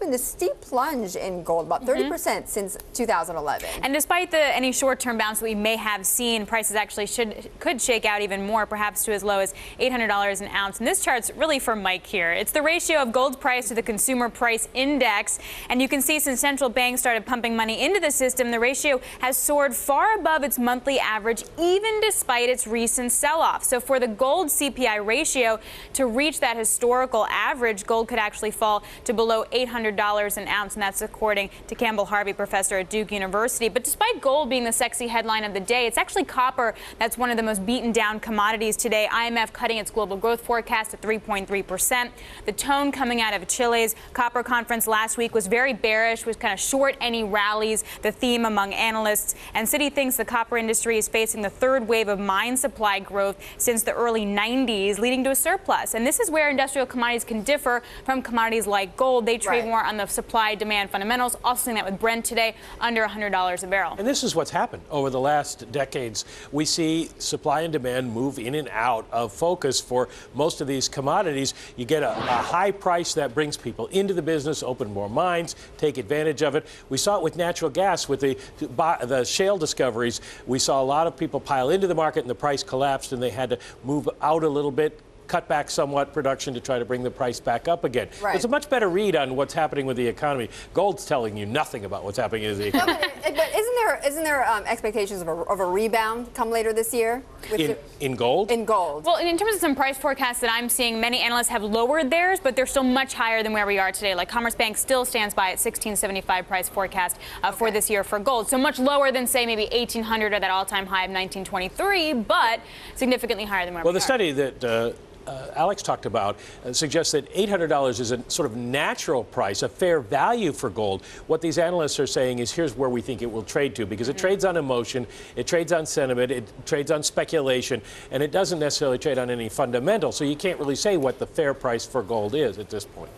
been this steep plunge in gold, about 30% since 2011. And despite any short-term bounce that we may have seen, prices actually could shake out even more, perhaps to as low as $800 an ounce. And this chart's really for Mike here. It's the ratio of gold's price to the consumer price index. And you can see since central banks started pumping money into the system, the ratio has soared far above its monthly average, even despite its recent sell-off. So for the Gold-CPI ratio to reach that historical average, gold could actually fall to below $800 an ounce, and that's according to Campbell Harvey, professor at Duke University. But despite gold being the sexy headline of the day, it's actually copper that's one of the most beaten down commodities today. IMF cutting its global growth forecast to 3.3%. The tone coming out of Chile's copper conference last week was very bearish, was kind of short any rallies, the theme among analysts. And Citi thinks the copper industry is facing the third wave of mine supply growth since the early 90s, leading to a surplus. And this is where industrial commodities can differ from commodities like gold. They trade more on the supply-demand fundamentals. Also seeing that with Brent today, under $100 a barrel. And this is what's happened over the last decades. We see supply and demand move in and out of focus for most of these commodities. You get a high price that brings people into the business, open more mines, take advantage of it. We saw it with natural gas, with the shale discoveries. We saw a lot of people pile into the market and the price collapsed and they had to move out a little bit, cut back somewhat production to try to bring the price back up again. It's a much better read on what's happening with the economy. Gold's telling you nothing about what's happening in the economy. But isn't there expectations of a rebound come later this year? In gold? In gold. Well, in terms of some price forecasts that I'm seeing, many analysts have lowered theirs, but they're still much higher than where we are today. Like Commerce Bank still stands by its 1675 price forecast for this year for gold. So much lower than, say, maybe 1800 or that all-time high of 1923, but significantly higher than where we are. Well, the study that Alix talked about suggests that $800 is a sort of natural price, a fair value for gold. What these analysts are saying is here's where we think it will trade to, because it trades on emotion, it trades on sentiment, it trades on speculation, and it doesn't necessarily trade on any fundamental. So you can't really say what the fair price for gold is at this point.